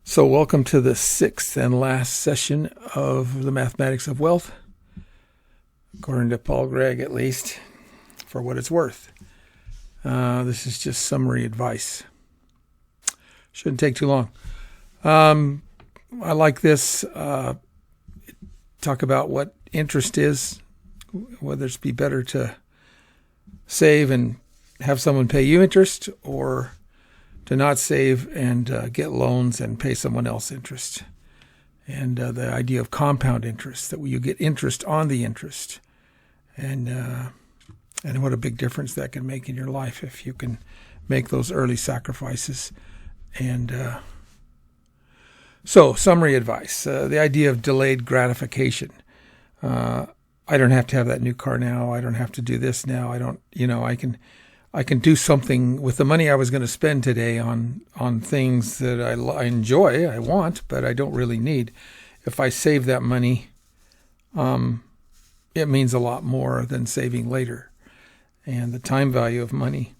So welcome to the sixth and last session of the Mathematics of Wealth, according to Paul Gregg at least, for what it's worth. This is just summary advice. Shouldn't take too long. I like this. Talk about what interest is, whether it's be better to save and have someone pay you interest or to not save and get loans and pay someone else interest. And the idea of compound interest, that you get interest on the interest. And what a big difference that can make in your life if you can make those early sacrifices. And so, summary advice. The idea of delayed gratification. I don't have to have that new car now. I don't have to do this now. I can do something with the money I was going to spend today on things that I enjoy, I want, but I don't really need. If I save that money, it means a lot more than saving later. And the time value of money,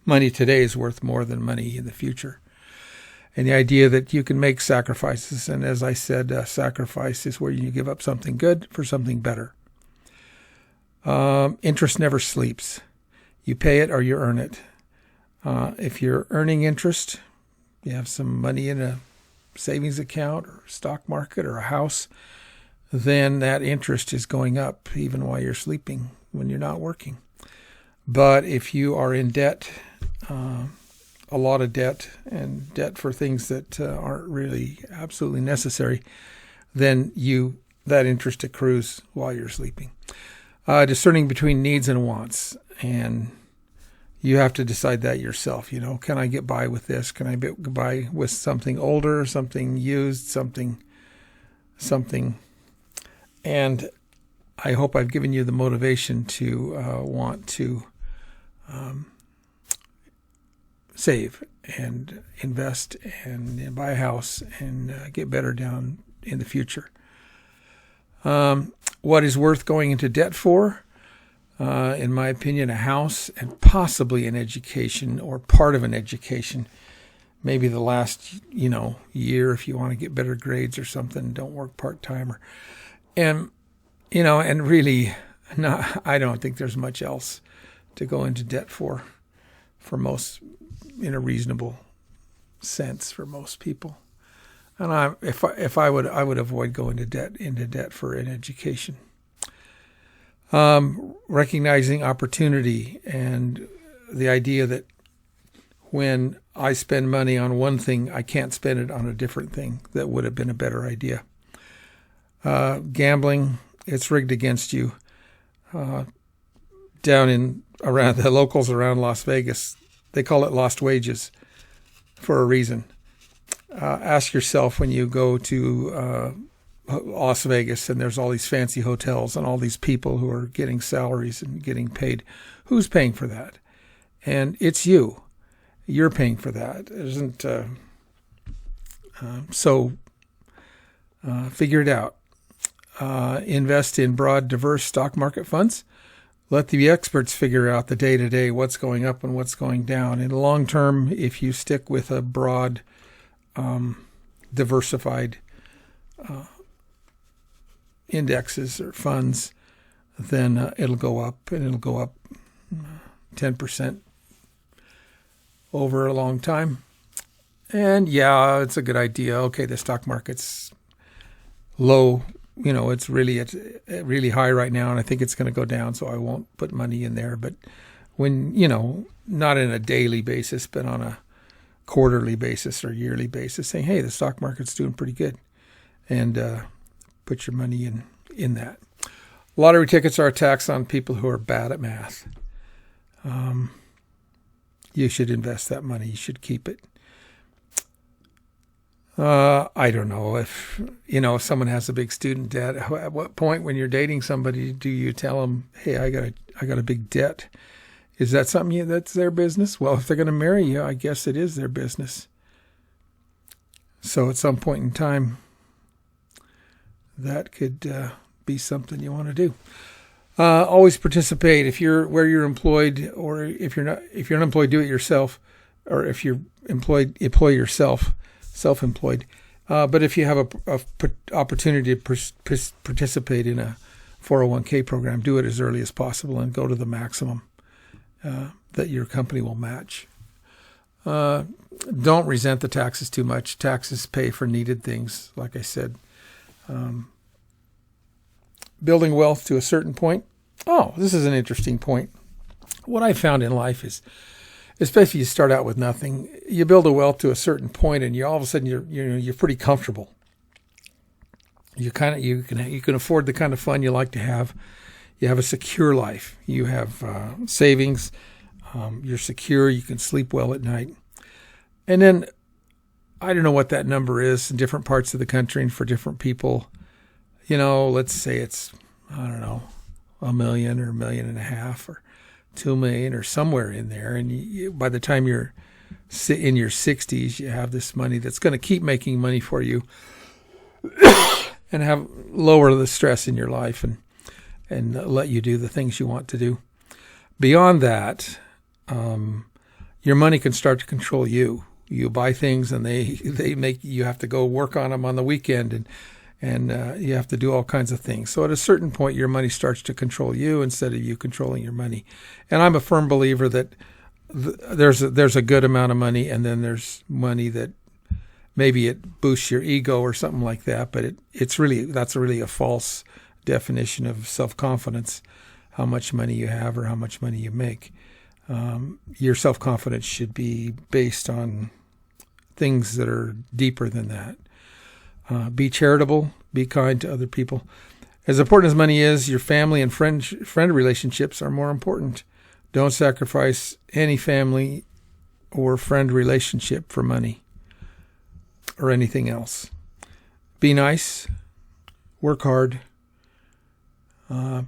money today is worth more than money in the future. And the idea that you can make sacrifices, and as I said, sacrifice is where you give up something good for something better. Interest never sleeps. You pay it or you earn it. If you're earning interest, you have some money in a savings account or stock market or a house, then that interest is going up even while you're sleeping when you're not working. But if you are in debt, a lot of debt, and debt for things that aren't really absolutely necessary, then that interest accrues while you're sleeping. Discerning between needs and wants. And you have to decide that yourself. Can I get by with this? Can I get by with something older, something used, something? And I hope I've given you the motivation to want to save and invest and buy a house and get better down in the future. What is worth going into debt for? In my opinion, a house and possibly an education or part of an education. Maybe the last, year if you want to get better grades or something. Don't work part-time. And really, no, I don't think there's much else to go into debt for most, in a reasonable sense for most people. And if I would avoid going into debt for an education. Recognizing opportunity and the idea that when I spend money on one thing, I can't spend it on a different thing that would have been a better idea. Gambling, it's rigged against you. Down around the locals around Las Vegas, they call it lost wages for a reason. Ask yourself when you go to Las Vegas and there's all these fancy hotels and all these people who are getting salaries and getting paid. Who's paying for that? And it's you. You're paying for that. It isn't. So figure it out. Invest in broad, diverse stock market funds. Let the experts figure out the day-to-day what's going up and what's going down. In the long term, if you stick with a broad, diversified indexes or funds, then it'll go up, and it'll go up 10% over a long time. And yeah, it's a good idea. Okay, the stock market's low. It's really high right now, and I think it's going to go down, so I won't put money in there. But when, not on a daily basis, but on a quarterly basis or yearly basis, saying, hey, the stock market's doing pretty good. And put your money in that. Lottery tickets are a tax on people who are bad at math. You should invest that money. You should keep it. I don't know if someone has a big student debt. At what point when you're dating somebody do you tell them, hey, I got a big debt? Is that something that's their business? Well, if they're going to marry you, I guess it is their business. So at some point in time, that could be something you want to do. Always participate. If you're where you're employed, or if you're unemployed, do it yourself. Or if you're employed, employ yourself. self-employed. But if you have a opportunity to participate in a 401k program, do it as early as possible and go to the maximum that your company will match. Don't resent the taxes too much. Taxes pay for needed things, like I said. Building wealth to a certain point. Oh, this is an interesting point. What I found in life is, especially you start out with nothing, you build a wealth to a certain point, and you all of a sudden you're pretty comfortable. You can afford the kind of fun you like to have. You have a secure life. You have savings. You're secure. You can sleep well at night. And then I don't know what that number is in different parts of the country and for different people. Let's say it's, I don't know, $1 million or $1.5 million or $2 million or somewhere in there. And by the time you're in your 60s, you have this money that's going to keep making money for you and have lower the stress in your life and let you do the things you want to do. Beyond that, your money can start to control you. You buy things and they make you have to go work on them on the weekend and you have to do all kinds of things. So at a certain point, your money starts to control you instead of you controlling your money. And I'm a firm believer that there's a good amount of money, and then there's money that maybe it boosts your ego or something like that. But that's really a false definition of self-confidence, how much money you have or how much money you make. Your self-confidence should be based on things that are deeper than that. Be charitable, be kind to other people. As important as money is, your family and friend relationships are more important. Don't sacrifice any family or friend relationship for money or anything else. Be nice, work hard,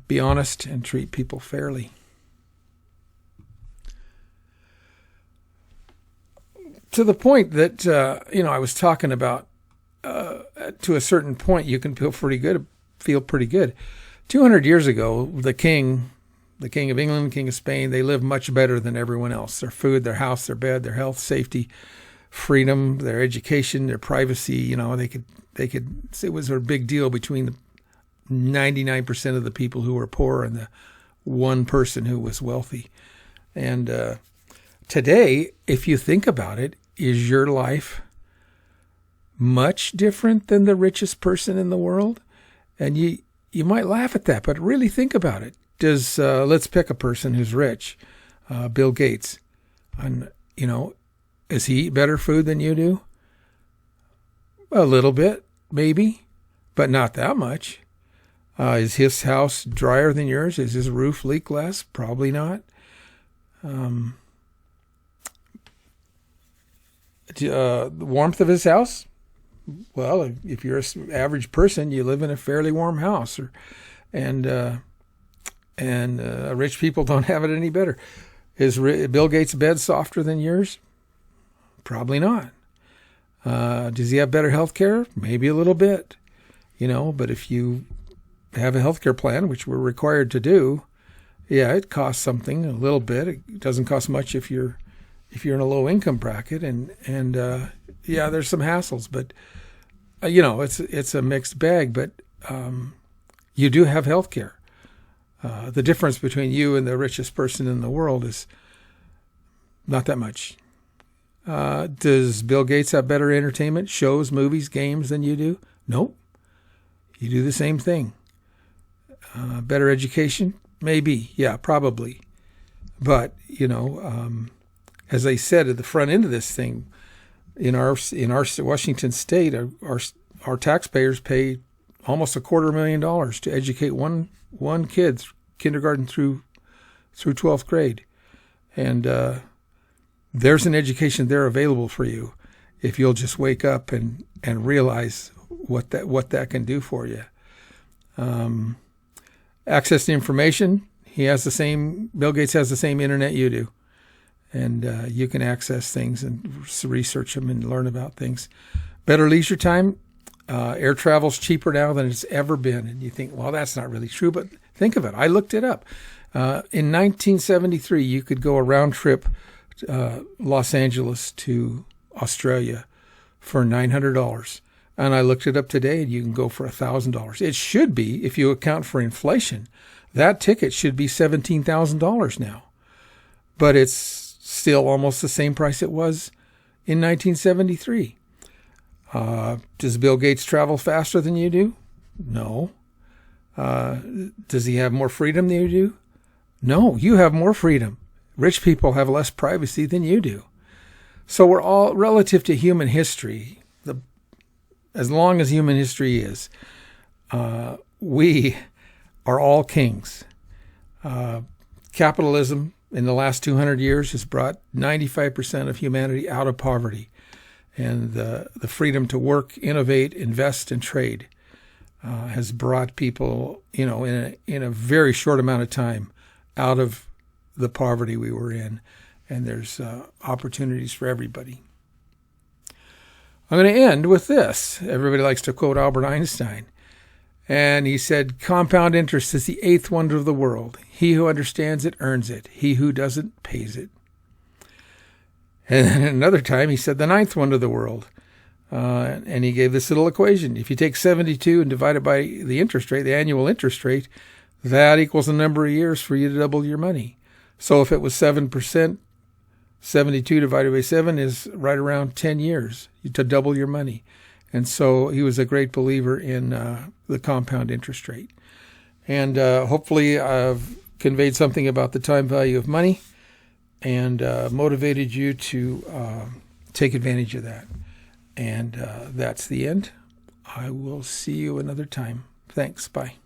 be honest, and treat people fairly. To the point that, I was talking about, to a certain point, you can feel pretty good. 200 years ago, the king of England, king of Spain, they lived much better than everyone else. Their food, their house, their bed, their health, safety, freedom, their education, their privacy, it was a big deal between the 99% of the people who were poor and the one person who was wealthy. And today, if you think about it, is your life much different than the richest person in the world? And you might laugh at that, but really think about it. Let's pick a person who's rich, Bill Gates. And, does he eat better food than you do? A little bit, maybe, but not that much. Is his house drier than yours? Is his roof leak less? Probably not. The warmth of his house? Well, if you're an average person, you live in a fairly warm house, and rich people don't have it any better. Is Bill Gates' bed softer than yours? Probably not. Does he have better health care? Maybe a little bit, but if you have a health care plan, which we're required to do, it costs something, a little bit. It doesn't cost much if you're in a low income bracket, and there's some hassles, but it's a mixed bag. But you do have health care. The difference between you and the richest person in the world is not that much. Does Bill Gates have better entertainment, shows, movies, games than you do? Nope. You do the same thing. Better education? Maybe. Yeah, probably. But, as I said at the front end of this thing, in our Washington state, our taxpayers pay almost $250,000 to educate one kid, kindergarten through 12th grade, and there's an education there available for you if you'll just wake up and realize what that can do for you. Access to information. Bill Gates has the same internet you do. And you can access things and research them and learn about things. Better leisure time. Air travel's cheaper now than it's ever been. And you think, well, that's not really true. But think of it. I looked it up. In 1973, you could go a round trip Los Angeles to Australia for $900. And I looked it up today, and you can go for $1,000. It should be, if you account for inflation, that ticket should be $17,000 now. But it's still almost the same price it was in 1973. Does Bill Gates travel faster than you do? No. Does he have more freedom than you do? No, you have more freedom. Rich people have less privacy than you do. So we're all, relative to human history, as long as human history is, we are all kings. Capitalism in the last 200 years has brought 95% of humanity out of poverty. And the freedom to work, innovate, invest, and trade has brought people, in a very short amount of time out of the poverty we were in. And there's opportunities for everybody. I'm going to end with this. Everybody likes to quote Albert Einstein. And he said, compound interest is the eighth wonder of the world. He who understands it earns it. He who doesn't pays it. And then another time he said the ninth wonder of the world. And he gave this little equation. If you take 72 and divide it by the interest rate, the annual interest rate, that equals the number of years for you to double your money. So if it was 7%, 72 divided by 7 is right around 10 years to double your money. And so he was a great believer in the compound interest rate. And hopefully I've conveyed something about the time value of money and motivated you to take advantage of that. And that's the end. I will see you another time. Thanks. Bye.